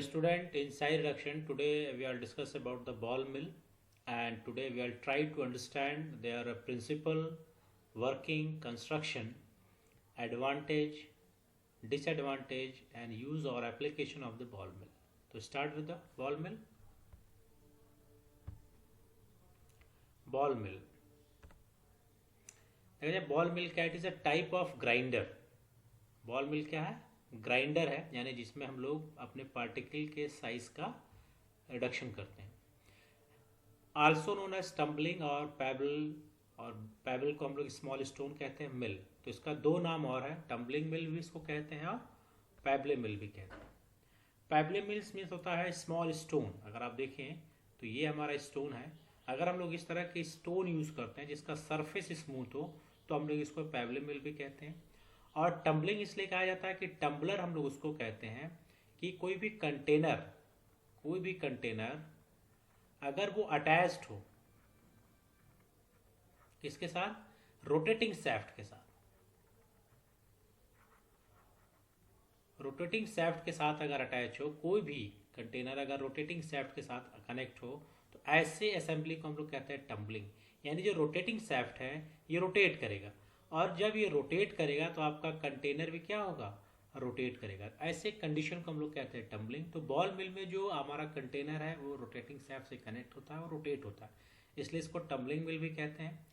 Dear student, in Psi reduction today we will discuss about the ball mill, and today we will try to understand their principle, working, construction, advantage, disadvantage and use or application of the ball mill. To start with the ball mill. Ball mill. देखिए ball mill क्या है? It is a type of grinder. Ball mill क्या है? Grinder है, यानी जिसमें हम लोग अपने पार्टिकल के साइज का रिडक्शन करते हैं. आल्सो नोन एज टम्बलिंग और पैबल, और पैबल को हम लोग स्मॉल स्टोन कहते हैं. मिल, तो इसका दो नाम और है. टम्बलिंग मिल भी इसको कहते हैं और पैबले मिल भी कहते हैं. पैबले मिल्स मीन्स होता है स्मॉल स्टोन. अगर आप देखें तो ये हमारा स्टोन है. अगर हम लोग इस तरह के स्टोन यूज़ करते हैं जिसका सरफेस स्मूथ हो तो हम लोग इसको पैबले मिल भी कहते हैं. और टम्बलिंग इसलिए कहा जाता है कि टम्बलर हम लोग उसको कहते हैं कि कोई भी कंटेनर अगर वो अटैच्ड हो किसके साथ? रोटेटिंग सैफ्ट के साथ. रोटेटिंग सैफ्ट के साथ अगर अटैच हो, कोई भी कंटेनर अगर रोटेटिंग सैफ्ट के साथ कनेक्ट हो तो ऐसे असेंबली को हम लोग कहते हैं टम्बलिंग. यानी जो रोटेटिंग सैफ्ट है ये रोटेट करेगा, और जब ये रोटेट करेगा तो आपका कंटेनर भी क्या होगा? रोटेट करेगा. ऐसे कंडीशन को हम लोग कहते हैं टम्बलिंग. तो बॉल मिल में जो हमारा कंटेनर है वो रोटेटिंग सैफ्ट से कनेक्ट होता है और रोटेट होता है, इसलिए इसको टम्बलिंग मिल भी कहते हैं.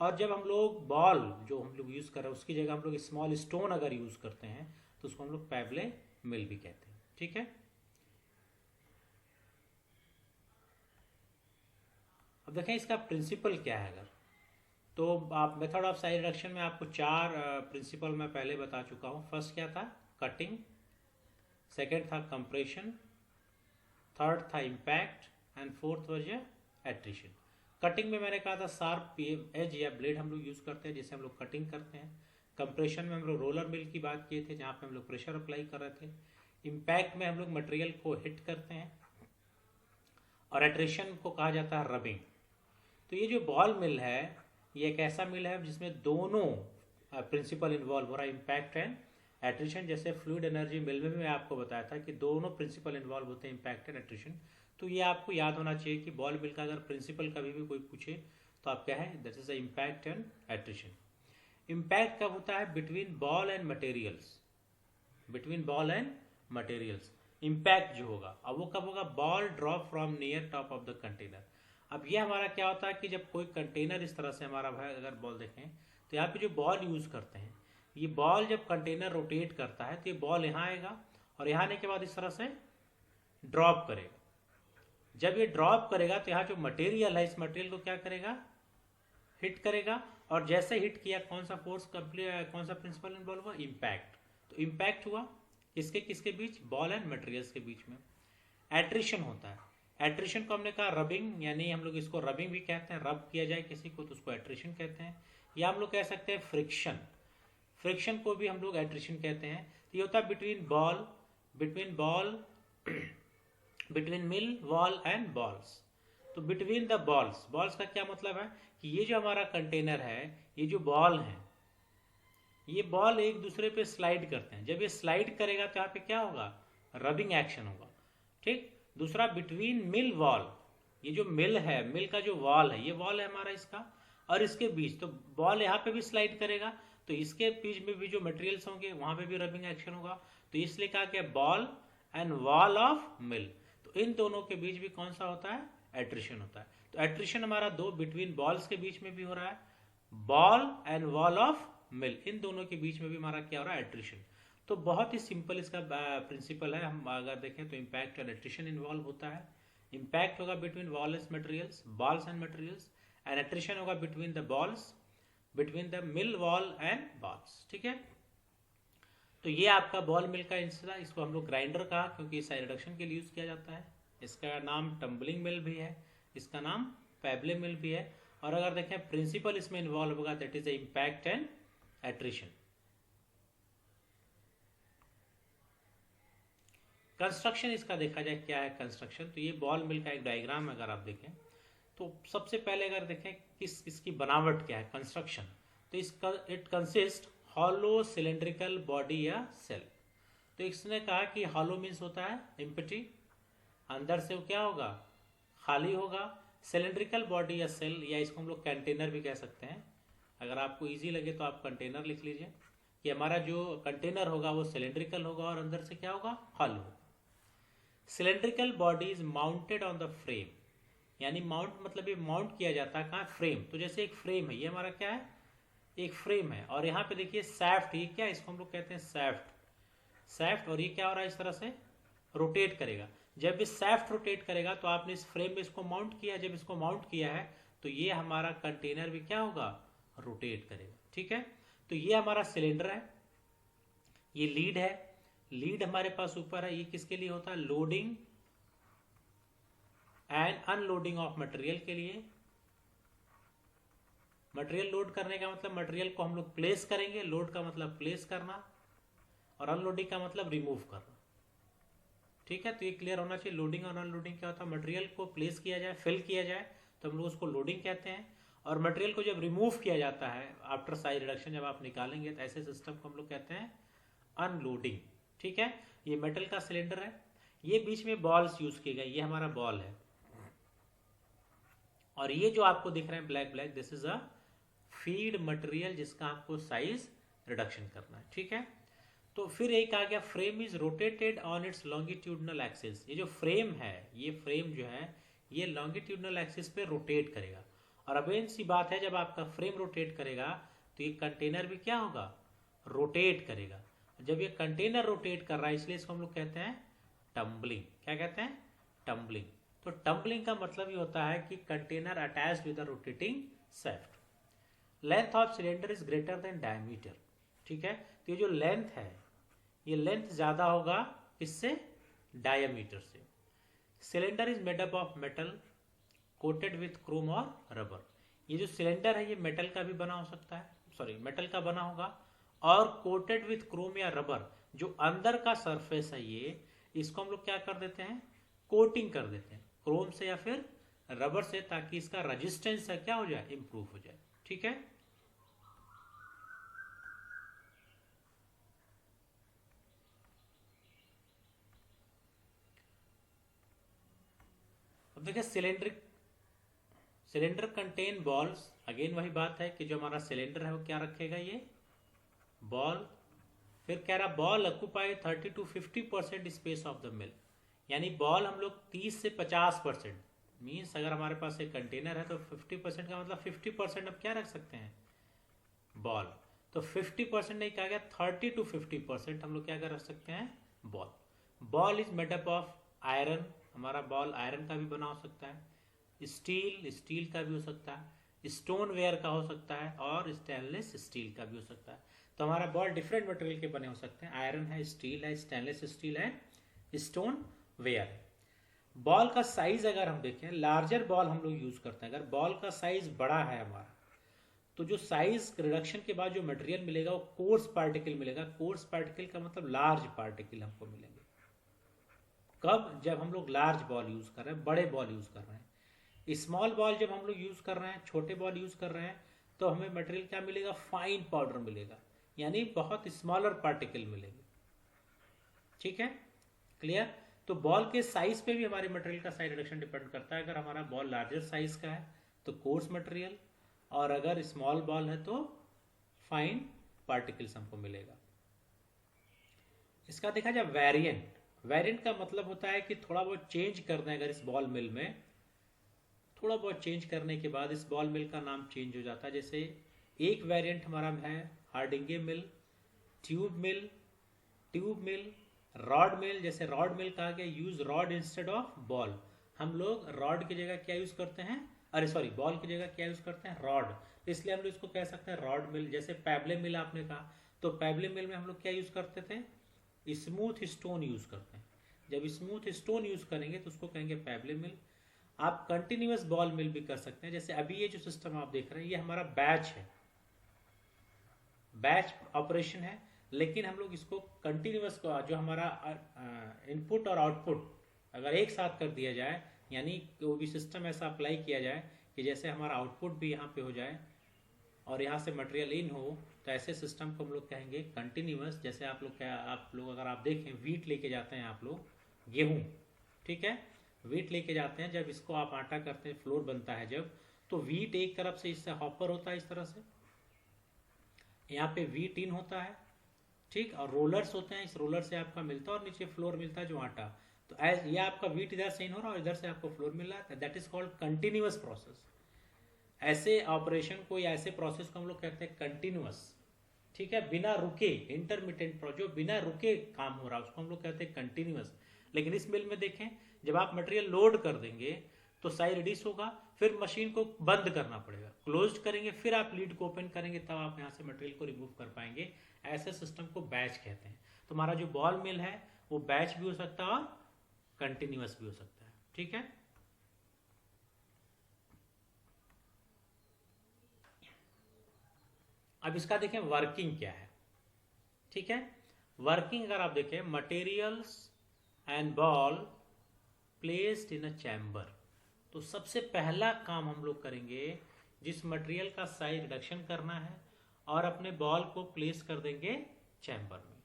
और जब हम लोग बॉल जो हम लोग यूज़ कर रहे हैं उसकी जगह हम लोग स्मॉल स्टोन अगर यूज़ करते हैं तो उसको हम लोग पैबले मिल भी कहते हैं. ठीक है. अब देखें इसका प्रिंसिपल क्या है. अगर तो आप मेथड ऑफ साइज रिडक्शन में आपको चार प्रिंसिपल मैं पहले बता चुका हूँ. फर्स्ट क्या था? कटिंग. सेकंड था कंप्रेशन. थर्ड था impact and fourth was attrition. Cutting में मैंने कहा था शार्प एज या ब्लेड हम लोग यूज़ करते हैं जिससे हम लोग कटिंग करते हैं. कंप्रेशन में हम लोग रोलर मिल की बात किए थे जहाँ पे हम लोग प्रेशर अप्लाई कर रहे थे. इम्पैक्ट में हम लोग मटेरियल को हिट करते हैं, और एट्रिशन को कहा जाता है रबिंग. तो ये जो बॉल मिल है ये एक ऐसा मिल है जिसमें दोनों प्रिंसिपल इन्वॉल्व हो रहा है, इम्पैक्ट एंड एट्रिशन. जैसे फ्लूइड एनर्जी मिल में भी मैं आपको बताया था कि दोनों प्रिंसिपल इन्वॉल्व होते हैं, इम्पैक्ट एंड एट्रिशन. तो ये आपको याद होना चाहिए कि बॉल मिल का अगर प्रिंसिपल कभी भी कोई पूछे तो आप क्या है? That is the impact and attrition. Impact कब होता है? Between ball and materials. Between ball and materials impact जो होगा, अब वो कब होगा? Ball drop from near top of the container. अब ये हमारा क्या होता है कि जब कोई कंटेनर इस तरह से हमारा भाई अगर बॉल देखें तो यहाँ पे जो बॉल यूज़ करते हैं, ये बॉल जब कंटेनर रोटेट करता है तो ये बॉल यहाँ आएगा और यहाँ आने के बाद इस तरह से ड्रॉप करेगा. जब ये ड्रॉप करेगा तो यहाँ जो मटेरियल है इस मटेरियल को क्या करेगा? हिट करेगा. और जैसे हिट किया कौन सा फोर्स कौन सा प्रिंसिपल इन्वॉल्व हुआ? इम्पैक्ट. तो इम्पैक्ट हुआ किसके किसके बीच? बॉल एंड मटेरियल्स के बीच में. एट्रिशन होता है. एट्रिशन को हमने कहा रबिंग, यानी हम लोग इसको रबिंग भी कहते हैं. रब किया जाए किसी को तो उसको एट्रिशन कहते हैं. या हम लोग कह सकते हैं फ्रिक्शन. फ्रिक्शन को भी हम लोग एट्रिशन कहते हैं. तो ये होता है between mill, wall and balls. तो बिटवीन द बॉल्स का क्या मतलब है कि ये जो हमारा कंटेनर है, ये जो बॉल है, ये बॉल एक दूसरे पे स्लाइड करते हैं. जब ये स्लाइड करेगा तो यहाँ पे क्या होगा? रबिंग एक्शन होगा. ठीक. दूसरा बिटवीन मिल वॉल, ये जो मिल है, मिल का जो वॉल है, ये वॉल है हमारा इसका और इसके बीच, तो बॉल यहाँ पे भी स्लाइड करेगा तो इसके बीच में भी जो मटेरियल्स होंगे वहां पे भी रबिंग एक्शन होगा. तो इसलिए कहा कि बॉल एंड वॉल ऑफ मिल. तो इन दोनों के बीच भी कौन सा होता है? एट्रिशन होता है. तो एट्रिशन हमारा दो बिटवीन बॉल्स के बीच में भी हो रहा है, बॉल एंड वॉल ऑफ मिल, इन दोनों के बीच में भी हमारा क्या हो रहा है? एट्रिशन. तो बहुत ही सिंपल इसका प्रिंसिपल है. हम अगर देखें तो इम्पैक्ट और एट्रिशन इन्वॉल्व होता है. इम्पैक्ट होगा between walls materials, balls and materials, and attrition होगा between the balls, between the mill, wall and balls. ठीक है. तो ये आपका बॉल मिल का इंस्टा. इसको हम लोग ग्राइंडर कहा क्योंकि इस रिडक्शन के लिए यूज किया जाता है. इसका नाम टम्बलिंग मिल भी है, इसका नाम पैबले मिल भी है. और अगर देखें प्रिंसिपल इसमें इन्वॉल्व होगा, that is the impact and attrition. Construction इसका देखा जाए क्या है कंस्ट्रक्शन. तो ये बॉल मिल का एक डायग्राम अगर आप देखें तो सबसे पहले अगर देखें इसकी बनावट क्या है, कंस्ट्रक्शन. तो इसका it consist hollow cylindrical body या सेल. तो इसने कहा कि हॉलो मीन्स होता है एम्प्टी, अंदर से वो क्या होगा, खाली होगा। सिलेंड्रिकल बॉडी या सेल, या इसको हम लोग कंटेनर भी कह सकते हैं। अगर आपको इजी लगे तो आप कंटेनर लिख लीजिए कि हमारा जो कंटेनर होगा वो सिलेंड्रिकल होगा और अंदर से क्या होगा, hollow. Cylindrical body is mounted on the frame, यानी माउंट मतलब ये माउंट किया जाता है कहाँ, फ्रेम। तो जैसे एक फ्रेम है, ये हमारा क्या है, एक फ्रेम है, और यहाँ पे देखिए सैफ्ट, ये क्या, इसको हम लोग कहते हैं सैफ्ट, सैफ्ट। और ये क्या हो रहा है, इस तरह से रोटेट करेगा। जब ये सैफ्ट रोटेट करेगा तो आपने इस फ्रेम में इसको माउंट किया, जब इसको माउंट किया है तो ये हमारा कंटेनर भी क्या होगा, रोटेट करेगा। ठीक है, तो ये हमारा सिलेंडर है, ये लीड है, लीड हमारे पास ऊपर है। ये किसके लिए होता है, loading and unloading of material के लिए। मटेरियल लोड करने का मतलब मटेरियल को हम लोग प्लेस करेंगे, लोड का मतलब प्लेस करना, और अनलोडिंग का मतलब रिमूव करना। ठीक है, तो ये क्लियर होना चाहिए। लोडिंग और अनलोडिंग क्या होता है, मटेरियल को प्लेस किया जाए, फिल किया जाए तो हम लोग उसको लोडिंग कहते हैं, और मटेरियल को जब रिमूव किया जाता है आफ्टर साइज रिडक्शन, जब आप निकालेंगे तो ऐसे सिस्टम को हम लोग कहते हैं अनलोडिंग। ठीक है, ये मेटल का सिलेंडर है, ये बीच में बॉल्स यूज किए गए, ये हमारा बॉल है, और ये जो आपको दिख रहे हैं black black, this is a feed material जिसका आपको साइज रिडक्शन करना है। ठीक है, तो फिर एक आ गया, frame is rotated on it's longitudinal axis. ये जो फ्रेम है, ये फ्रेम जो है ये लॉन्गिट्यूडनल एक्सिस पे रोटेट करेगा। और अब इन सी बात है, जब आपका फ्रेम रोटेट करेगा तो ये कंटेनर भी क्या होगा, रोटेट करेगा। जब ये कंटेनर रोटेट कर रहा है, इसलिए इसको हम लोग कहते हैं टम्बलिंग। क्या कहते हैं, टम्बलिंग। तो टम्बलिंग का मतलब ये होता है कि container attached with a rotating shaft. Length of cylinder is greater than diameter. ठीक है, तो ये जो लेंथ है, ये लेंथ ज्यादा होगा इससे, डायमीटर से। Cylinder is made up of metal coated with Chrome और रबर। ये जो सिलेंडर है ये मेटल का भी बना हो सकता है, सॉरी मेटल का बना होगा, और कोटेड विथ क्रोम या रबर। जो अंदर का सरफेस है ये, इसको हम लोग क्या कर देते हैं, कोटिंग कर देते हैं क्रोम से या फिर रबर से, ताकि इसका रेजिस्टेंस है क्या हो जाए, इंप्रूव हो जाए। ठीक है, अब देखिए सिलेंडर कंटेन बॉल्स। अगेन वही बात है कि जो हमारा सिलेंडर है वो क्या रखेगा, ये बॉल। फिर कह रहा ball occupy 30 to 50% space of the mill, यानी बॉल हम लोग 30 से 50%, मीन्स अगर हमारे पास एक कंटेनर है तो 50% का मतलब 50% अब क्या रख सकते हैं, बॉल। तो 50% नहीं कहा गया, 30 to 50% हम लोग क्या कर रख सकते हैं, ball. Ball is made up of iron, हमारा बॉल आयरन का भी बना हो सकता है, स्टील का भी हो सकता है, स्टोन वेयर का हो सकता है, और स्टेनलेस स्टील का भी हो सकता है। तो हमारा बॉल डिफरेंट मटेरियल के बने हो सकते हैं, आयरन है, स्टील है, स्टेनलेस स्टील है, स्टोन वेयर है। बॉल का साइज अगर हम देखें, लार्जर बॉल हम लोग यूज करते हैं। अगर बॉल का साइज बड़ा है हमारा, तो जो साइज रिडक्शन के बाद जो मटेरियल मिलेगा वो कोर्स पार्टिकल मिलेगा। कोर्स पार्टिकल का मतलब लार्ज पार्टिकल हमको मिलेंगे। कब, जब हम लोग लार्ज बॉल यूज कर रहे हैं, बड़े बॉल यूज कर रहे हैं। स्मॉल बॉल जब हम लोग यूज कर रहे हैं, छोटे बॉल यूज कर रहे हैं, तो हमें मटेरियल क्या मिलेगा, फाइन पाउडर मिलेगा, यानी बहुत स्मॉलर पार्टिकल मिलेंगे। ठीक है, क्लियर। तो बॉल के साइज पे भी हमारे मटेरियल का साइज रिडक्शन डिपेंड करता है। अगर हमारा बॉल लार्जर साइज का है तो कोर्स मटेरियल, और अगर स्मॉल बॉल है तो फाइन पार्टिकल्स हमको मिलेगा। इसका देखा जाए वेरिएंट, वेरिएंट का मतलब होता है कि थोड़ा बहुत चेंज कर दें। अगर इस बॉल मिल में थोड़ा बहुत चेंज करने के बाद इस बॉल मिल का नाम चेंज हो जाता है। जैसे एक वेरिएंट हमारा है हार्डिंगे मिल, ट्यूब मिल, रॉड मिल। जैसे रॉड मिल कहा गया, use rod instead of ball. हम लोग रॉड की जगह क्या यूज करते हैं, अरे सॉरी, बॉल की जगह क्या यूज करते हैं, रॉड। इसलिए हम लोग इसको कह सकते हैं रॉड मिल। जैसे पैबले मिल आपने कहा, तो पैबले मिल में हम लोग क्या यूज करते थे, स्मूथ स्टोन यूज करते हैं। जब स्मूथ स्टोन यूज करेंगे तो उसको कहेंगे पैबले मिल। आप कंटिन्यूअस बॉल मिल भी कर सकते हैं। जैसे अभी ये जो सिस्टम आप देख रहे हैं, ये हमारा बैच है, बैच ऑपरेशन है, लेकिन हम लोग इसको कंटिन्यूअस को, जो हमारा इनपुट और आउटपुट अगर एक साथ कर दिया जाए, यानी कोई भी सिस्टम ऐसा अप्लाई किया जाए कि जैसे हमारा आउटपुट भी यहाँ पे हो जाए और यहाँ से मटेरियल इन हो, तो ऐसे सिस्टम को हम लोग कहेंगे कंटिन्यूअस। जैसे आप लोग अगर आप देखें वीट लेके जाते हैं आप लोग, गेहूँ, ठीक है, वीट लेके जाते हैं, जब इसको आप आटा करते हैं, फ्लोर बनता है जब, तो वीट एक तरफ से इससे हॉपर होता है इस तरह से, यहाँ पे वीट इन होता है, ठीक, और रोलर्स होते हैं, इस रोलर से आपका मिलता है और नीचे फ्लोर मिलता है जो आटा। तो एज ये आपका वीट इधर से इन हो रहा है और इधर से आपको फ्लोर मिल रहा है, that is called continuous process. ऐसे ऑपरेशन को या ऐसे प्रोसेस को हम लोग कहते हैं कंटिन्यूअस, ठीक है, बिना रुके, इंटरमिटेंट जो बिना रुके काम हो रहा है उसको हम लोग कहते हैं कंटिन्यूअस। लेकिन इस मिल में देखें, जब आप मटेरियल लोड कर देंगे तो साइज रिड्यूस होगा, फिर मशीन को बंद करना पड़ेगा, क्लोज करेंगे, फिर आप लीड को ओपन करेंगे, तब आप यहाँ से मटेरियल को रिमूव कर पाएंगे। ऐसे सिस्टम को बैच कहते हैं। तो हमारा जो बॉल मिल है वो बैच भी हो सकता है और कंटिन्यूअस भी हो सकता है, ठीक है। अब इसका देखें वर्किंग क्या है, ठीक है। वर्किंग अगर आप देखें, materials and ball placed in a chamber, तो सबसे पहला काम हम लोग करेंगे, जिस मटेरियल का साइज रिडक्शन करना है और अपने बॉल को प्लेस कर देंगे चैम्बर में।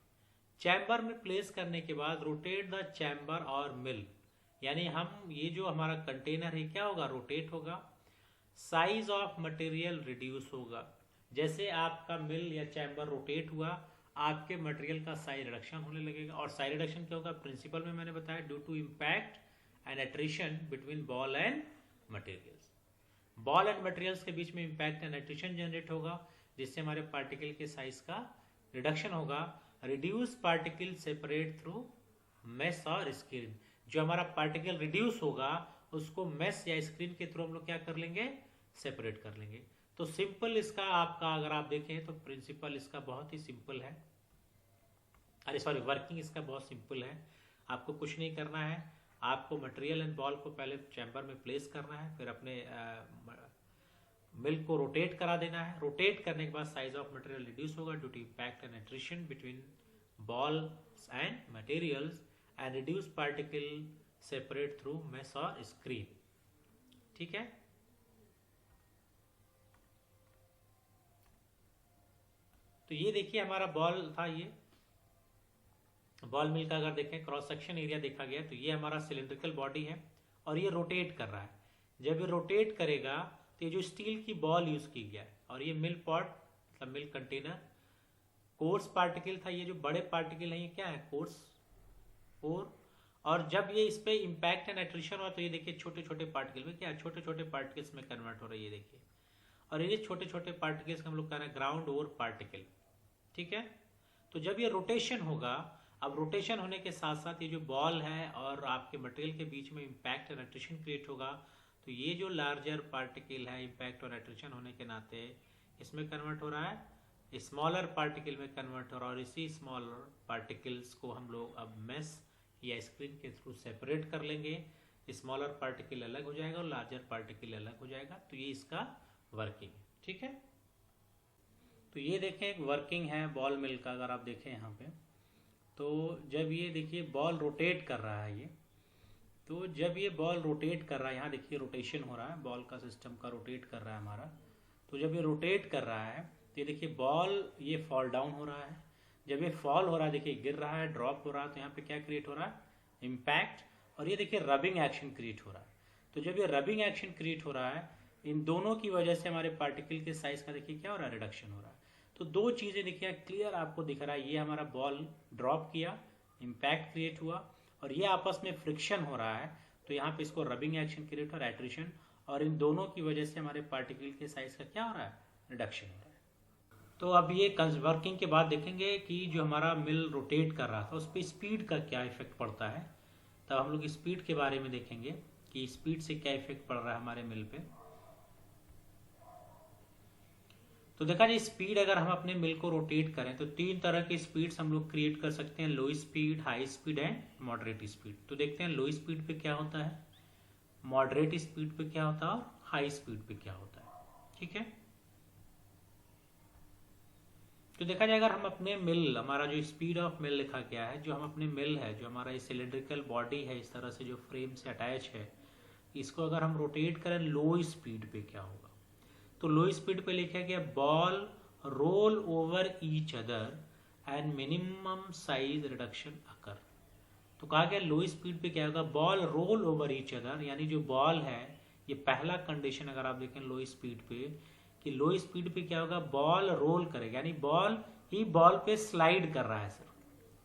चैम्बर में प्लेस करने के बाद रोटेट द चैम्बर और मिल, यानी हम ये जो हमारा कंटेनर है क्या होगा, रोटेट होगा, साइज ऑफ मटेरियल रिड्यूस होगा। जैसे आपका मिल या चैम्बर रोटेट हुआ, आपके मटेरियल का साइज रिडक्शन होने लगेगा। और साइज रिडक्शन क्या होगा, प्रिंसिपल में मैंने बताया, due to impact and attrition between ball and materials. Ball and materials के बीच में इम्पैक्ट एंड एट्रिशन जनरेट होगा, जिससे हमारे पार्टिकल के साइज का रिडक्शन होगा। Reduce particle separate through mesh और स्क्रीन, जो हमारा पार्टिकल रिड्यूस होगा उसको मेस या स्क्रीन के थ्रू हम लोग क्या कर लेंगे, सेपरेट कर लेंगे। तो सिंपल इसका आपका अगर आप देखें तो प्रिंसिपल इसका बहुत ही सिंपल है, अरे सॉरी, वर्किंग इसका बहुत सिंपल है। आपको कुछ नहीं करना है, आपको मटेरियल एंड बॉल को पहले चैम्बर में प्लेस करना है, फिर अपने मिल्क को रोटेट करा देना है। रोटेट करने के बाद साइज ऑफ मटेरियल रिड्यूस होगा due to impact and attrition between balls and materials, and reduce particle separate through mesh और स्क्रीन, ठीक है। तो ये देखिए हमारा बॉल था, ये बॉल मिल का अगर देखें क्रॉस सेक्शन एरिया देखा गया, तो ये हमारा सिलिंड्रिकल बॉडी है और ये रोटेट कर रहा है। जब ये रोटेट करेगा तो ये जो स्टील की बॉल यूज की गया है, और ये मिल पॉट मतलब मिल कंटेनर, कोर्स पार्टिकल था, ये जो बड़े पार्टिकल है ये क्या है, कोर्स कोर। और जब ये इस पे इम्पैक्ट एंड एट्रिशन हुआ तो ये देखिए छोटे छोटे पार्टिकल में क्या, छोटे छोटे पार्टिकल्स में कन्वर्ट हो रहा है, ये देखिए। और ये छोटे छोटे पार्टिकल्स हम लोग कह रहे हैं ग्राउंड ओवर पार्टिकल, ठीक है। तो जब ये रोटेशन होगा, अब रोटेशन होने के साथ साथ ये जो बॉल है और आपके मटेरियल के बीच में इम्पैक्ट और एट्रिशन क्रिएट होगा, तो ये जो लार्जर पार्टिकल है इम्पैक्ट और एट्रिशन होने के नाते इसमें कन्वर्ट हो रहा है, स्मॉलर पार्टिकल में कन्वर्ट हो रहा है। और इसी स्मॉलर पार्टिकल्स को हम लोग अब मेस या स्क्रीन के थ्रू सेपरेट कर लेंगे। स्मॉलर पार्टिकल अलग हो जाएगा और लार्जर पार्टिकल अलग हो जाएगा। तो ये इसका वर्किंग है, ठीक है। तो ये देखें एक वर्किंग है बॉल मिल का, अगर आप देखें यहाँ पे, तो जब ये देखिए बॉल रोटेट कर रहा है, ये तो जब ये बॉल रोटेट कर रहा है, यहाँ देखिए रोटेशन हो रहा है, बॉल का सिस्टम का रोटेट कर रहा है हमारा। तो जब ये रोटेट कर रहा है तो ये देखिए बॉल ये फॉल डाउन हो रहा है। जब ये फॉल हो रहा है, देखिए गिर रहा है, ड्रॉप हो रहा है, तो यहाँ पे क्या क्रिएट हो रहा है, इम्पैक्ट, और ये देखिए रबिंग एक्शन क्रिएट हो रहा है। तो जब ये रबिंग एक्शन क्रिएट हो रहा है, इन दोनों की वजह से हमारे पार्टिकल के साइज का देखिए क्या हो रहा है, रिडक्शन हो रहा है। तो दो चीजें देखिए क्लियर आपको दिख रहा है, ये हमारा बॉल ड्रॉप किया, इम्पैक्ट क्रिएट हुआ, और ये आपस में फ्रिक्शन हो रहा है, तो यहाँ पे इसको रबिंग एक्शन क्रिएट और एट्रिशन, और इन दोनों की वजह से हमारे पार्टिकल के साइज का क्या हो रहा है, रिडक्शन हो रहा है। तो अब ये वर्किंग के बाद देखेंगे कि जो हमारा मिल रोटेट कर रहा था उस पर स्पीड का क्या इफेक्ट पड़ता है। तब हम लोग स्पीड के बारे में देखेंगे कि स्पीड से क्या इफेक्ट पड़ रहा है हमारे मिल पे। तो देखा जाए स्पीड अगर हम अपने मिल को रोटेट करें तो तीन तरह की स्पीड्स हम लोग क्रिएट कर सकते हैं, लो speed, high speed and moderate speed. तो देखते हैं लो स्पीड पे क्या होता है, मॉडरेट स्पीड पे क्या होता है और हाई स्पीड पे क्या होता है, ठीक है। तो देखा जाए अगर हम अपने मिल, हमारा जो स्पीड ऑफ मिल लिखा गया है, जो हम अपने मिल है, जो हमारा सिलिंड्रिकल बॉडी है इस तरह से जो फ्रेम से अटैच है, इसको अगर हम रोटेट करें लो स्पीड पे क्या होगा। तो लो स्पीड पे लिखा गया ball roll over each other and minimum size reduction occur. तो कहा गया लो स्पीड पे क्या होगा, ball roll over each other, यानी जो बॉल है, ये पहला कंडीशन अगर आप देखें लो स्पीड पे, कि लो स्पीड पे क्या होगा, बॉल रोल करेगा, यानी बॉल ही बॉल पे स्लाइड कर रहा है। सर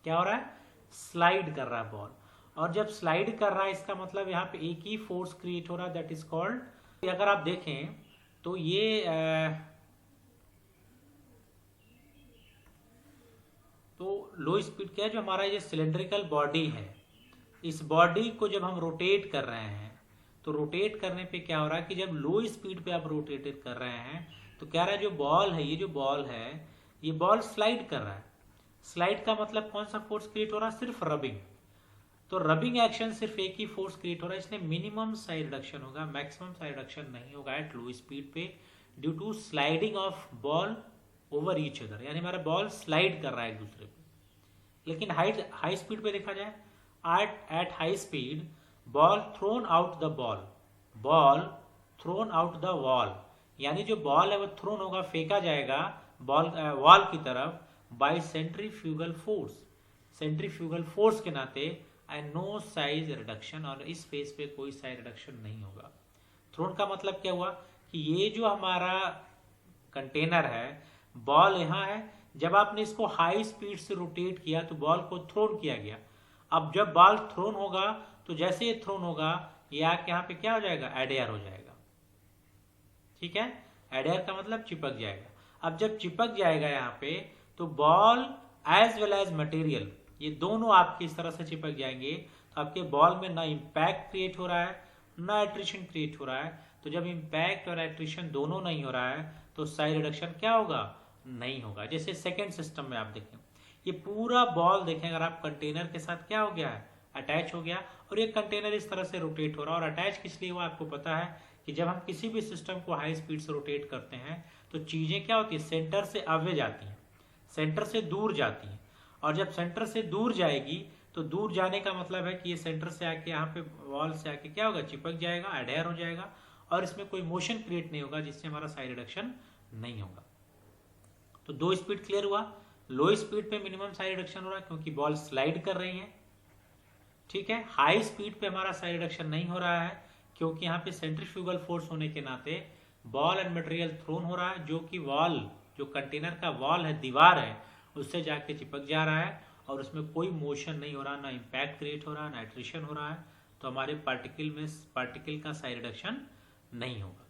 क्या हो रहा है, स्लाइड कर रहा है बॉल। और जब स्लाइड कर रहा है इसका मतलब यहाँ पे एक ही फोर्स क्रिएट हो रहा है, दैट इज कॉल्ड, अगर आप देखें तो ये तो लो स्पीड क्या है, जो हमारा ये सिलेंड्रिकल बॉडी है, इस बॉडी को जब हम रोटेट कर रहे हैं, तो रोटेट करने पे क्या हो रहा है कि जब लो स्पीड पे आप रोटेट कर रहे हैं तो क्या रहा है, जो बॉल है, ये जो बॉल है, ये बॉल स्लाइड कर रहा है। स्लाइड का मतलब कौन सा फोर्स क्रिएट हो रहा है, सिर्फ रबिंग। तो रबिंग एक्शन सिर्फ एक ही फोर्स क्रिएट हो रहा है, इसलिए मिनिमम साइड रिडक्शन होगा, मैक्सिमम साइड रिडक्शन नहीं होगा एट लो स्पीड पे, due to sliding of ball over each other, यानी हमारा बॉल स्लाइड कर रहा है एक दूसरे पे। लेकिन हाई स्पीड पे देखा जाए, at high speed ball thrown out the ball thrown out the wall, यानी जो बॉल है वो थ्रोन होगा, फेंका जाएगा वॉल की तरफ बाय सेंट्रीफ्यूगल फोर्स के नाते, एंड नो साइज रिडक्शन, और इस फेस पे कोई साइज रिडक्शन नहीं होगा। थ्रोन का मतलब क्या हुआ कि ये जो हमारा कंटेनर है, बॉल यहाँ है, जब आपने इसको हाई स्पीड से रोटेट किया तो बॉल को थ्रोन किया गया। अब जब बॉल थ्रोन होगा तो जैसे ये थ्रोन होगा, ये आके यहाँ पे क्या हो जाएगा, एडेयर हो जाएगा। ठीक है, एडेयर का मतलब चिपक जाएगा। अब जब चिपक जाएगा यहाँ पे, तो ball as well as material, ये दोनों आपके इस तरह से चिपक जाएंगे, तो आपके बॉल में ना इम्पैक्ट क्रिएट हो रहा है, ना एट्रिशन क्रिएट हो रहा है। तो जब इम्पैक्ट और एट्रिशन दोनों नहीं हो रहा है तो साइज रिडक्शन क्या होगा, नहीं होगा। जैसे सेकेंड सिस्टम में आप देखें, ये पूरा बॉल देखें अगर आप, कंटेनर के साथ क्या हो गया है, अटैच हो गया, और ये कंटेनर इस तरह से रोटेट हो रहा है। और अटैच किस लिए हुआ आपको पता है कि जब हम किसी भी सिस्टम को हाई स्पीड से रोटेट करते हैं तो चीजें क्या होती है, सेंटर से अवे जाती हैं, सेंटर से दूर जाती हैं। और जब सेंटर से दूर जाएगी तो दूर जाने का मतलब है कि ये सेंटर से आके यहाँ पे वॉल से आके क्या होगा, चिपक जाएगा, एडेयर हो जाएगा, और इसमें कोई मोशन क्रिएट नहीं होगा, जिससे हमारा साइज रिडक्शन नहीं होगा। तो दो स्पीड क्लियर हुआ। लो स्पीड पे मिनिमम साइज रिडक्शन हो रहा है क्योंकि बॉल स्लाइड कर रही है। ठीक है, हाई स्पीड पे हमारा साइज रिडक्शन नहीं हो रहा है क्योंकि यहाँ पे सेंट्रीफ्यूगल फोर्स होने के नाते बॉल एंड मटेरियल थ्रोन हो रहा है, जो कि वॉल, जो कंटेनर का वॉल है, दीवार है, उससे जाके चिपक जा रहा है, और उसमें कोई मोशन नहीं हो रहा, ना इम्पैक्ट क्रिएट हो रहा है, ना एट्रिशन हो रहा है। तो हमारे पार्टिकल का साइज रिडक्शन नहीं होगा।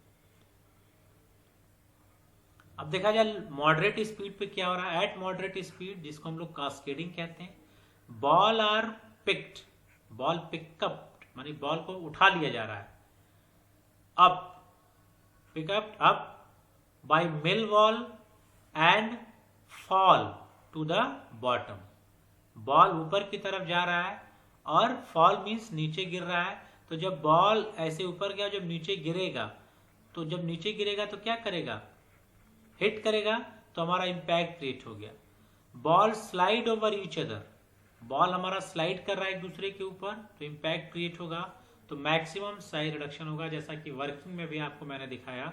अब देखा जाए मॉडरेट स्पीड पे क्या हो रहा है। एट मॉडरेट स्पीड, जिसको हम लोग कास्केडिंग कहते हैं, ball are picked, ball pickup मानी बॉल को उठा लिया जा रहा है, up, pickup up by mill wall and fall to the bottom. Ball ऊपर की तरफ जा रहा है और फॉल मीन्स नीचे गिर रहा है। तो जब बॉल ऐसे ऊपर गया, जब नीचे गिरेगा, तो जब नीचे गिरेगा तो क्या करेगा, हिट करेगा, तो हमारा इंपैक्ट क्रिएट हो गया। Ball slide over each other, ball हमारा स्लाइड कर रहा है एक दूसरे के ऊपर, तो इंपैक्ट क्रिएट होगा, तो मैक्सिमम साइज रिडक्शन होगा। जैसा कि वर्किंग में भी आपको मैंने दिखाया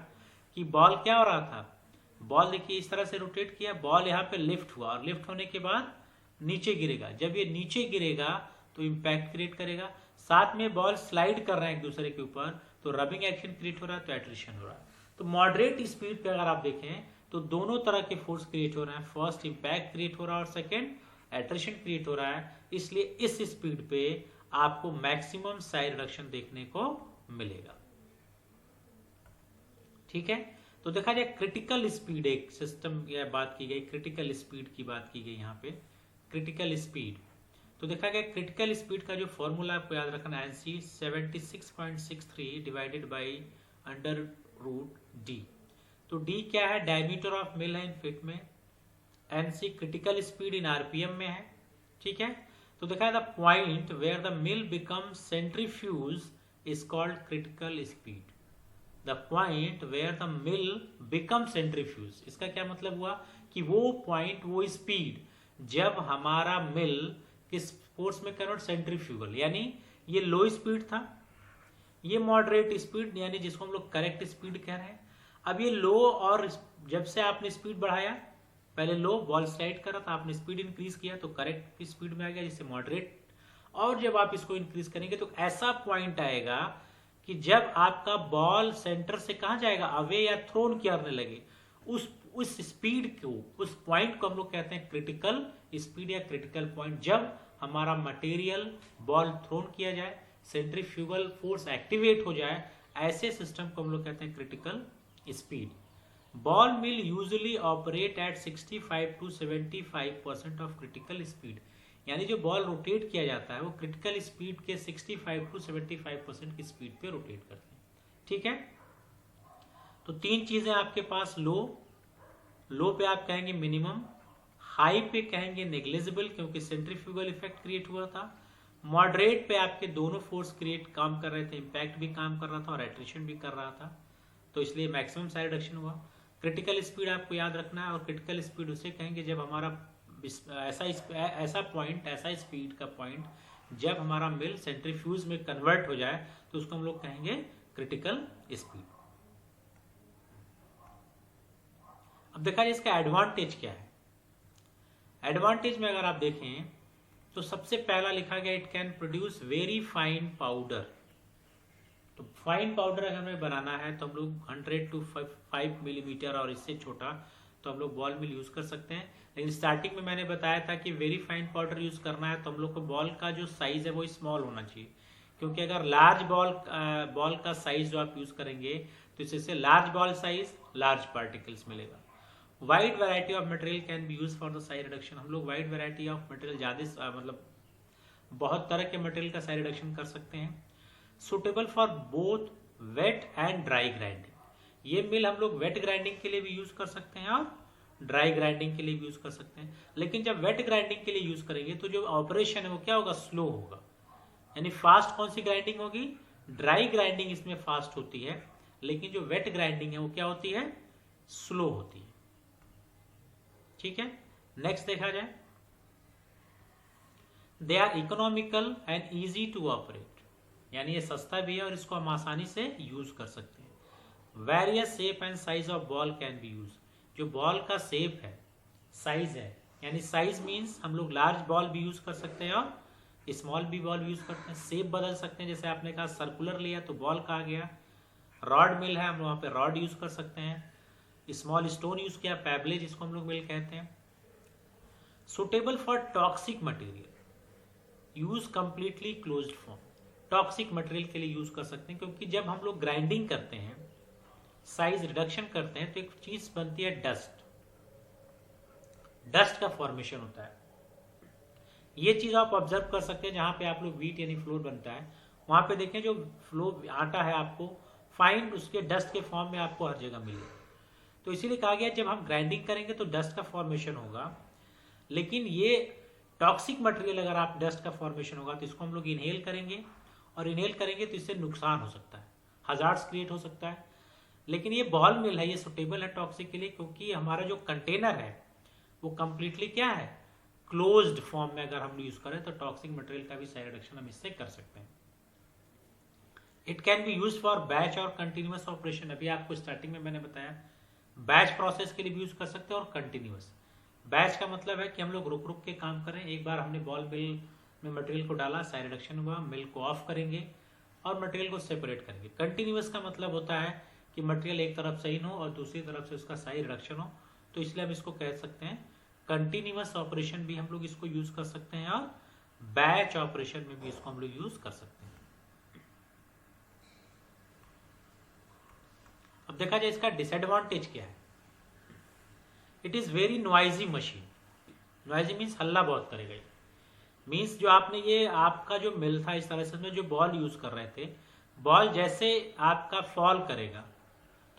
कि बॉल क्या हो रहा था, बॉल देखिए इस तरह से रोटेट किया, बॉल यहाँ पे लिफ्ट हुआ, और लिफ्ट होने के बाद नीचे गिरेगा। जब ये नीचे गिरेगा तो इंपैक्ट क्रिएट करेगा, साथ में बॉल स्लाइड कर रहे हैं एक दूसरे के ऊपर, तो रबिंग एक्शन क्रिएट हो रहा है, तो एट्रिशन हो रहा है। तो मॉडरेट स्पीड पे अगर आप देखें तो दोनों तरह के फोर्स क्रिएट हो रहे हैं, फर्स्ट इंपैक्ट क्रिएट हो रहा है और सेकेंड एट्रिशन क्रिएट हो रहा है। इसलिए इस स्पीड पे आपको मैक्सिमम साइज रिडक्शन देखने को मिलेगा। ठीक है, तो देखा जाए क्रिटिकल स्पीड, एक सिस्टम की बात की गई, क्रिटिकल स्पीड की बात की गई यहाँ पे, क्रिटिकल स्पीड। तो देखा गया क्रिटिकल स्पीड का जो फॉर्मूला आपको याद रखना है, NC 76.63 डिवाइडेड बाई √D। तो D क्या है, डायमीटर ऑफ मिल है इन फीट में, NC critical speed in RPM में है। ठीक है, तो देखा the point where the mill become centrifuge is called critical speed. The point where the mill become centrifuge, इसका क्या मतलब हुआ कि वो पॉइंट, वो स्पीड जब हमारा मिल किस फोर्स में कन्वर्ट, सेंट्रीफ्यूगल, यानी ये लो स्पीड था, ये मॉडरेट स्पीड यानी जिसको हम लोग करेक्ट स्पीड कह रहे हैं। अब ये लो, और जब से आपने स्पीड बढ़ाया, पहले लो बॉल स्लाइड कर रहा था, आपने स्पीड इंक्रीज किया तो करेक्ट स्पीड में आ गया, जिससे मॉडरेट। और जब आप इसको इंक्रीज करेंगे तो ऐसा पॉइंट आएगा कि जब आपका बॉल सेंटर से कहां जाएगा, अवे या थ्रोन करने लगे, उस स्पीड को, उस पॉइंट को हम लोग कहते हैं क्रिटिकल स्पीड या क्रिटिकल पॉइंट। जब हमारा मटेरियल बॉल थ्रोन किया जाए, सेंट्रीफ्यूगल फोर्स एक्टिवेट हो जाए, ऐसे सिस्टम को हम लोग कहते हैं critical speed. Ball mill usually operate at 65 to 75% of critical speed, यानी जो बॉल रोटेट किया जाता है वो क्रिटिकल स्पीड के 65 to 75% की स्पीड पे रोटेट करते हैं। ठीक है, तो तीन चीजें आपके पास, लो पे आप कहेंगे मिनिमम, हाई पे कहेंगे नेग्लिजिबल क्योंकि सेंट्रीफ्यूगल इफेक्ट क्रिएट हुआ था, मॉडरेट पे आपके दोनों फोर्स क्रिएट काम कर रहे थे, इंपैक्ट भी काम कर रहा था और एट्रिशन भी कर रहा था, तो इसलिए मैक्सिमम साइड रिडक्शन हुआ। क्रिटिकल स्पीड आपको याद रखना है, और क्रिटिकल स्पीड उसे कहेंगे जब हमारा ऐसा पॉइंट, ऐसा स्पीड का पॉइंट जब हमारा मिल सेंट्रीफ्यूज में कन्वर्ट हो जाए तो उसको हम लोग कहेंगे क्रिटिकल स्पीड। अब देखा जाए इसका एडवांटेज क्या है। एडवांटेज में अगर आप देखें तो सबसे पहला लिखा गया it can produce very fine powder. तो फाइन पाउडर अगर हमें बनाना है तो हम लोग 100 to 5 मिलीमीटर और इससे छोटा तो हम लोग बॉल मिल यूज कर सकते हैं। लेकिन स्टार्टिंग में मैंने बताया था कि वेरी फाइन पाउडर यूज करना है तो हम लोग को बॉल का जो साइज है वो स्मॉल होना चाहिए, क्योंकि अगर लार्ज बॉल का साइज जो आप यूज करेंगे तो इससे large ball size, large particles मिलेगा। Wide variety of material can be use for the size reduction. हम लोग वाइड वैरायटी ऑफ मटेरियल ज्यादा मतलब बहुत तरह के मटेरियल का साइज रिडक्शन कर सकते हैं। Suitable for both wet and dry grinding. ये मिल हम लोग वेट ग्राइंडिंग के लिए भी यूज कर सकते हैं और ड्राई ग्राइंडिंग के लिए भी यूज कर सकते हैं। लेकिन जब वेट ग्राइंडिंग के लिए यूज करेंगे तो जो ऑपरेशन है वो क्या होगा, स्लो होगा। यानी फास्ट कौन सी ग्राइंडिंग होगी, ड्राई ग्राइंडिंग इसमें फास्ट होती है, लेकिन जो वेट ग्राइंडिंग है वो क्या होती है, स्लो होती है। ठीक है, नेक्स्ट देखा जाए, they are economical and easy to operate, यानी ये सस्ता भी है और इसको हम आसानी से यूज कर सकते हैं। Various shape and size of ball can be use. जो बॉल का शेप है, साइज है, यानी साइज मीन्स हम लोग लार्ज बॉल भी यूज कर सकते हैं और स्मॉल भी बॉल यूज करते हैं। शेप बदल सकते हैं, जैसे आपने कहा सर्कुलर लिया तो बॉल का आ गया। रॉड मिल है, हम वहां पे रॉड यूज कर सकते हैं। स्मॉल स्टोन यूज किया, पैबले जिसको हम लोग मिल कहते हैं। Suitable for toxic material, use completely closed form. Toxic material के लिए यूज कर सकते हैं, क्योंकि जब हम लोग ग्राइंडिंग करते हैं, साइज रिडक्शन करते हैं तो एक चीज बनती है डस्ट, डस्ट का फॉर्मेशन होता है। ये चीज आप ऑब्जर्व कर सकते हैं जहां पे आप लोग व्हीट यानी फ्लोर बनता है, वहां पे देखें जो फ्लोर आटा है आपको फाइन उसके डस्ट के फॉर्म में आपको हर जगह मिलेगा। तो इसीलिए कहा गया जब हम ग्राइंडिंग करेंगे तो डस्ट का फॉर्मेशन होगा। लेकिन ये टॉक्सिक मटेरियल अगर आप डस्ट का फॉर्मेशन होगा तो इसको हम लोग इनहेल करेंगे, और इनहेल करेंगे तो इससे नुकसान हो सकता है, हजार्ड्स क्रिएट हो सकता है। लेकिन ये बॉल मिल है, ये सुटेबल है टॉक्सिक के लिए, क्योंकि हमारा जो कंटेनर है वो कंप्लीटली क्या है, क्लोज्ड फॉर्म में अगर हम यूज करें तो टॉक्सिक मटेरियल का भी साइड रिडक्शन हम इससे कर सकते हैं। It can be use for batch और कंटिन्यूअस ऑपरेशन। अभी आपको स्टार्टिंग में मैंने बताया बैच प्रोसेस के लिए भी यूज कर सकते हैं और कंटिन्यूअस। बैच का मतलब है कि हम लोग रुक रुक के काम करें, एक बार हमने बॉल मिल में मटेरियल को डाला, साइड रिडक्शन हुआ, मिल को ऑफ करेंगे और मटेरियल को सेपरेट करेंगे। कंटिन्यूअस का मतलब होता है कि मटेरियल एक तरफ से इन हो और दूसरी तरफ से उसका साइड रिडक्शन हो, तो इसलिए हम इसको कह सकते हैं कंटिन्यूअस ऑपरेशन भी हम लोग इसको यूज कर सकते हैं, और बैच ऑपरेशन में भी इसको हम लोग यूज कर सकते हैं। अब देखा जाए इसका डिसएडवांटेज क्या है। It is very noisy machine. Noisy means हल्ला बहुत करेगा। मीन्स जो आपने ये आपका जो मिल था इस तरह से में जो बॉल यूज कर रहे थे, बॉल जैसे आपका फॉल करेगा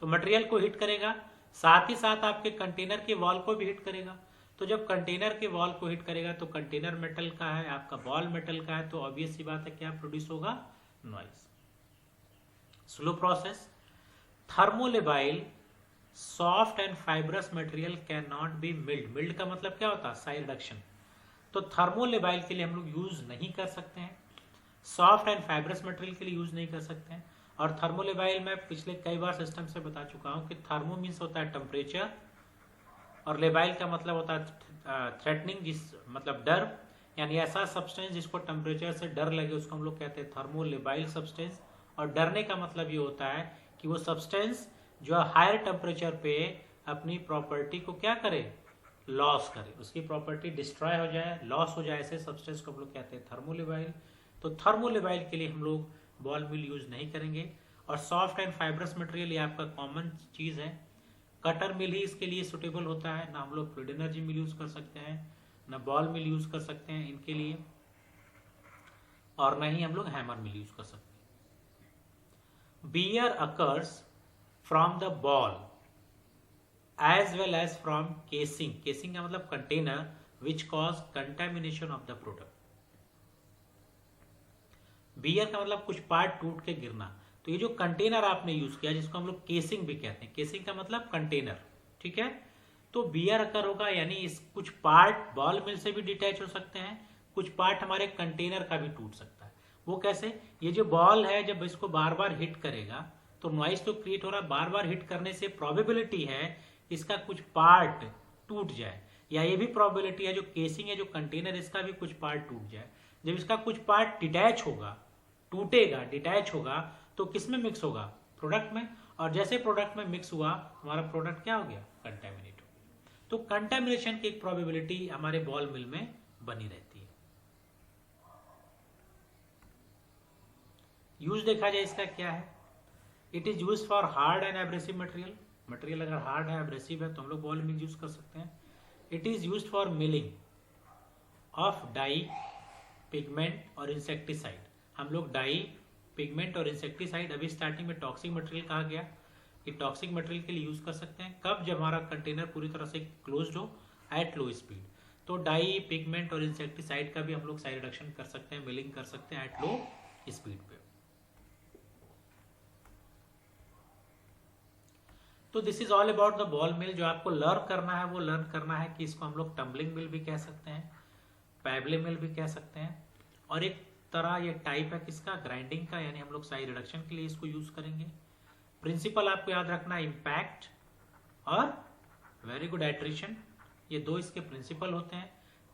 तो मटेरियल को हिट करेगा, साथ ही साथ आपके कंटेनर के वॉल को भी हिट करेगा। तो जब कंटेनर के वॉल को हिट करेगा तो कंटेनर मेटल का है, आपका बॉल मेटल का है, तो ऑब्वियस सी बात है क्या प्रोड्यूस होगा, noise. Slow process. Thermolabile soft and fibrous material can not be milled. Milled का मतलब क्या होता है, साइड रिडक्शन। तो थर्मोलेबाइल के लिए हम लोग यूज नहीं कर सकते हैं, सॉफ्ट एंड फाइब्रस मटेरियल के लिए यूज नहीं कर सकते हैं, और थर्मोलेबाइल मैं पिछले कई बार सिस्टम से बता चुका हूँ कि थर्मो मीन्स होता है टेम्परेचर और लेबाइल का मतलब होता है थ्रेटनिंग, जिस मतलब डर, यानी ऐसा सब्सटेंस जिसको टेम्परेचर से डर लगे उसको हम लोग कहते हैं थर्मोलेबाइल सब्सटेंस। और डरने का मतलब ये होता है कि वो सब्सटेंस जो हायर टेम्परेचर पे अपनी प्रॉपर्टी को क्या करे, लॉस करे, उसकी प्रॉपर्टी डिस्ट्रॉय हो जाए, लॉस हो जाए, ऐसे सब्सटेंस को हम लोग कहते हैं थर्मोलेबाइल। तो थर्मोलेबाइल के लिए हम लोग बॉल मिल यूज नहीं करेंगे। और सॉफ्ट एंड फाइब्रस मटेरियल ये आपका कॉमन चीज है। कटर मिल ही इसके लिए सुटेबल होता है, ना हम लोग फ्लूइड एनर्जी मिल यूज कर सकते हैं, ना बॉल मिल यूज कर सकते हैं इनके लिए, और ना ही हम लोग हैमर मिल यूज कर सकते हैं। Wear occurs from the ball as well as from casing, casing का मतलब container, which cause contamination of the product. Wear का मतलब कुछ पार्ट टूट के गिरना। तो ये जो कंटेनर आपने यूज किया जिसको हम लोग केसिंग भी कहते हैं, केसिंग का मतलब कंटेनर, ठीक है। तो बियर अकर होगा, यानी इस कुछ पार्ट बॉल मिल से भी डिटैच हो सकते हैं, कुछ पार्ट हमारे कंटेनर का भी टूट सकता है। वो कैसे, ये जो बॉल है जब इसको बार बार हिट करेगा तो नॉइस तो क्रिएट हो रहा है, बार बार हिट करने से प्रोबेबिलिटी है इसका कुछ पार्ट टूट जाए, या ये भी प्रोबेबिलिटी है जो केसिंग है, जो कंटेनर, इसका भी कुछ पार्ट टूट जाए। जब इसका कुछ पार्ट डिटैच होगा, टूटेगा, डिटैच होगा, तो किस में मिक्स होगा, प्रोडक्ट में। और जैसे प्रोडक्ट में मिक्स हुआ हमारा प्रोडक्ट क्या हो गया, कंटेमिनेट हो गया। तो कंटेमिनेशन की एक प्रोबेबिलिटी हमारे बॉल मिल में बनी रहती है। यूज देखा जाए इसका क्या है, it is use for hard and abrasive material. Material अगर हार्ड है, एब्रेसिव है, तो हम लोग बॉल मिल यूज कर सकते हैं। It is use for milling of dye, pigment और इंसेक्टिसाइड। हम लोग डाई, पिगमेंट और इंसेक्टिसाइड, अभी स्टार्टिंग में टॉक्सिक मटेरियल कहा गया कि टॉक्सिक मटेरियल के लिए यूज कर सकते हैं। कब, जब हमारा कंटेनर पूरी तरह से क्लोज्ड हो एट लो स्पीड। तो डाई, पिगमेंट और इंसेक्टिसाइड का भी हम लोग साइड रिडक्शन कर सकते हैं, मिलिंग कर सकते हैं एट लो स्पीड पे। तो this is all about the ball mill. जो आपको लर्न करना है वो लर्न करना है कि इसको हम लोग टम्बलिंग मिल भी कह सकते हैं, पैबले मिल भी कह सकते हैं, और एक तरह ये टाइप है किसका, ग्राइंडिंग का, यानी हम लोग साइड रिडक्शन के लिए इसको यूज करेंगे। प्रिंसिपल आपको याद रखना है, इम्पैक्ट और वेरी गुड एट्रिशन, ये दो इसके प्रिंसिपल होते हैं।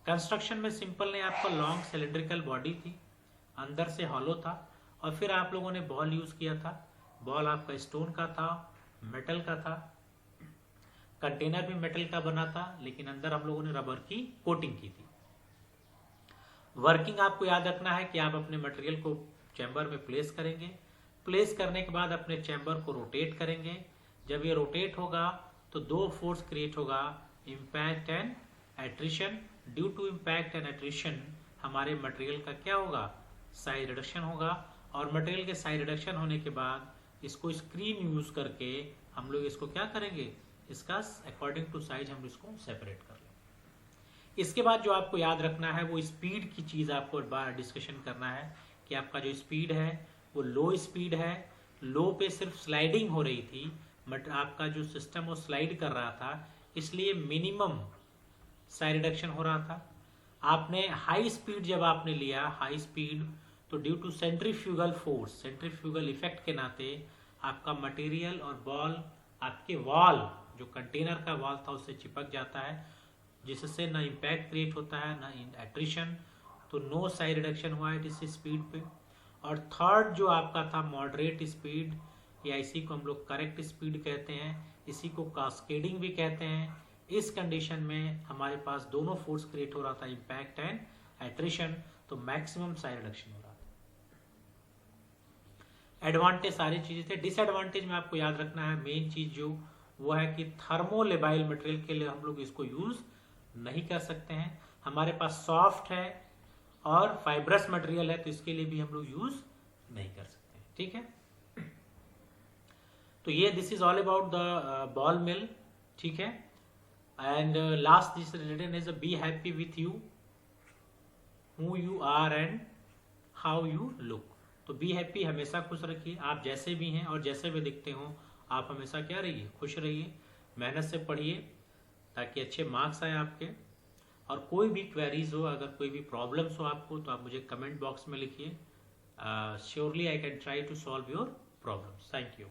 कंस्ट्रक्शन में सिंपल ने आपको लॉन्ग सिलिंड्रिकल बॉडी थी, अंदर से हॉलो था, और फिर आप लोगों ने बॉल यूज किया था। बॉल आपका स्टोन का था, मेटल का था, कंटेनर भी मेटल का बना था, लेकिन अंदर हम लोगों ने रबर की कोटिंग की थी। वर्किंग आपको याद रखना है कि आप अपने मटेरियल को चैम्बर में प्लेस करेंगे, प्लेस करने के बाद अपने चैम्बर को रोटेट करेंगे। जब ये रोटेट होगा तो दो फोर्स क्रिएट होगा, impact and attrition. Due to impact and attrition हमारे मटेरियल का क्या होगा, साइड रिडक्शन होगा। और मटेरियल के साइड रिडक्शन होने के बाद इसको स्क्रीन यूज करके हम लोग इसको क्या करेंगे, इसका अकॉर्डिंग टू साइज हम इसको सेपरेट कर लेंगे। इसके बाद जो आपको याद रखना है वो स्पीड की चीज आपको बार डिस्कशन करना है कि आपका जो स्पीड है वो लो स्पीड है। लो पे सिर्फ स्लाइडिंग हो रही थी, बट आपका जो सिस्टम वो स्लाइड कर रहा था, इसलिए मिनिमम साइड रिडक्शन हो रहा था। आपने हाई स्पीड जब आपने लिया, हाई स्पीड, तो due to centrifugal force, centrifugal effect के नाते आपका मटेरियल और बॉल आपके वॉल, जो कंटेनर का वॉल था, उससे चिपक जाता है, जिससे ना इम्पैक्ट क्रिएट होता है ना एट्रिशन। तो नो साइड रिडक्शन हुआ है इस स्पीड पे। और थर्ड जो आपका था मॉडरेट स्पीड, या इसी को हम लोग करेक्ट स्पीड कहते हैं, इसी को कास्केडिंग भी कहते हैं। इस कंडीशन में हमारे पास दोनों फोर्स क्रिएट हो रहा था, इम्पैक्ट एंड एट्रिशन, तो मैक्सिमम साइड रिडक्शन हो रहा था। एडवांटेज सारी चीजें थे। डिसएडवांटेज में आपको याद रखना है मेन चीज जो वो है कि थर्मोलेबाइल मटेरियल के लिए हम लोग इसको यूज नहीं कर सकते हैं। हमारे पास सॉफ्ट है और फाइब्रस मटेरियल है, तो इसके लिए भी हम लोग यूज नहीं कर सकते, ठीक है। तो ये this is all about the ball mill, ठीक है। And last this written is be happy with you, who you are and how you look. तो बी हैप्पी, हमेशा खुश रखिए, आप जैसे भी हैं और जैसे भी दिखते हो आप हमेशा क्या रहिए, खुश रहिए, मेहनत से पढ़िए ताकि अच्छे मार्क्स आए आपके। और कोई भी क्वेरीज हो, अगर कोई भी प्रॉब्लम्स हो आपको, तो आप मुझे कमेंट बॉक्स में लिखिए। Surely I can try to solve your problems. Thank you.